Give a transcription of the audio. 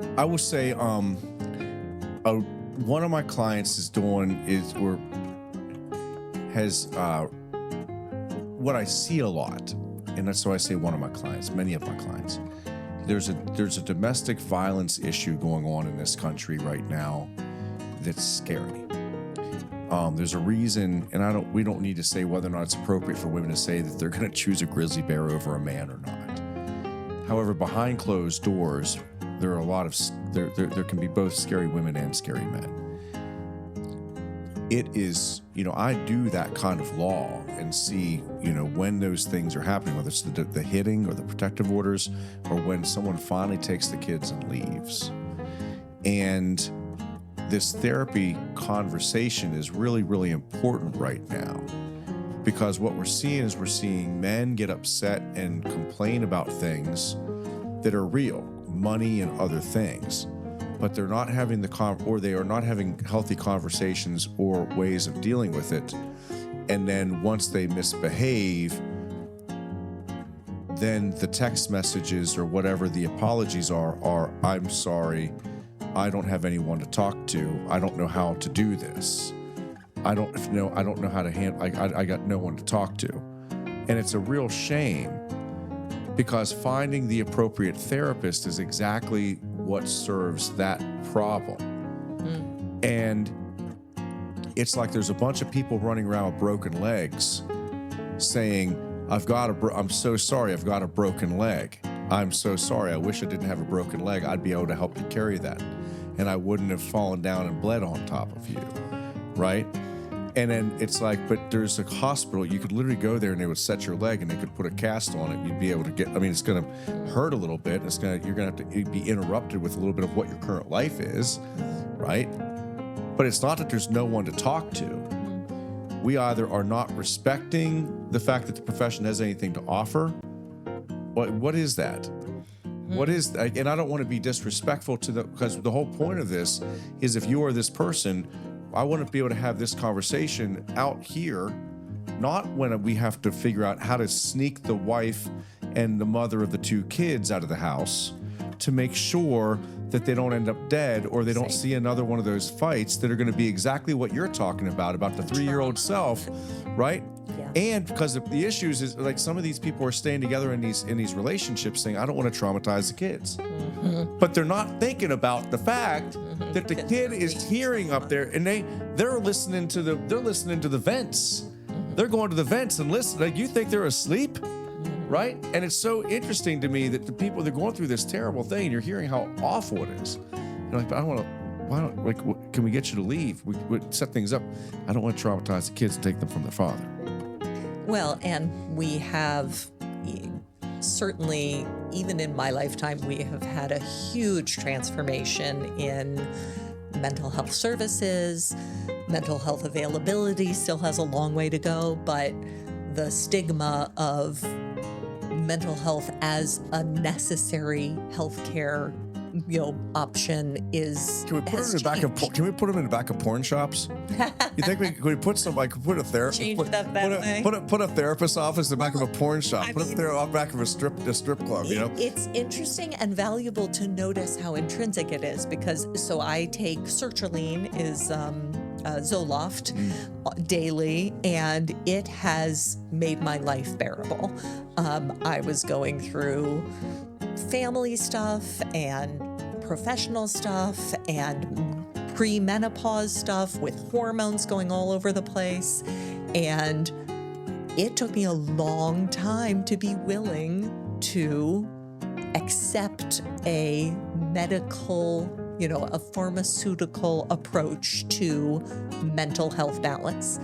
I will say, one of my clients is doing is or has what I see a lot, and that's why I say one of my clients, many of my clients. There's a domestic violence issue going on in this country right now that's scary. There's a reason, and we don't need to say whether or not it's appropriate for women to say that they're going to choose a grizzly bear over a man or not. However, behind closed doors, there are a lot of there can be both scary women and scary men. It is, I do that kind of law and see, when those things are happening, whether it's the hitting or the protective orders, or when someone finally takes the kids and leaves. And this therapy conversation is really, really important right now, because what we're seeing men get upset and complain about things that are real, money and other things, but they're not having they are not having healthy conversations or ways of dealing with it. And then once they misbehave, then the text messages or whatever the apologies are I'm sorry, I don't have anyone to talk to, I don't know how to do this, I don't know how to handle, I got no one to talk to. And it's a real shame, because finding the appropriate therapist is exactly what serves that problem. And it's like there's a bunch of people running around with broken legs saying, I'm so sorry, I've got a broken leg. I'm so sorry, I wish I didn't have a broken leg. I'd be able to help you carry that, and I wouldn't have fallen down and bled on top of you, right? And then it's like, but there's a hospital, you could literally go there and they would set your leg and they could put a cast on it. You'd be able to it's going to hurt a little bit. You're going to have to be interrupted with a little bit of what your current life is, right? But it's not that there's no one to talk to. We either are not respecting the fact that the profession has anything to offer. What is that? What is that? And I don't want to be disrespectful because the whole point of this is, if you are this person, I want to be able to have this conversation out here, not when we have to figure out how to sneak the wife and the mother of the two kids out of the house to make sure that they don't end up dead, or they don't see another one of those fights that are going to be exactly what you're talking about the 3-year-old self, right? Yeah. And because the issues is, like, some of these people are staying together in these relationships saying, I don't want to traumatize the kids. But they're not thinking about the fact that the kid is hearing up there, and they're listening to the vents. They're going to the vents and listening. Like, you think they're asleep? Right? And it's so interesting to me that the people that are going through this terrible thing, and you're hearing how awful it is. You're like, but can we get you to leave? We set things up. I don't want to traumatize the kids and take them from their father. Well, and we have, certainly, even in my lifetime, we have had a huge transformation in mental health services. Mental health availability still has a long way to go, but the stigma of mental health as a necessary healthcare, option is. Can we put them in the back of? Can we put them in the back of porn shops? You think we could put some? Like, put a therapist. Put a therapist's office in the back of a porn shop. Put it there off back of a strip club. It's interesting and valuable to notice how intrinsic it is, because I take sertraline, is Zoloft, daily, and it has made my life bearable. I was going through family stuff and professional stuff and pre-menopause stuff with hormones going all over the place, and it took me a long time to be willing to accept a medical, a pharmaceutical approach to mental health balance.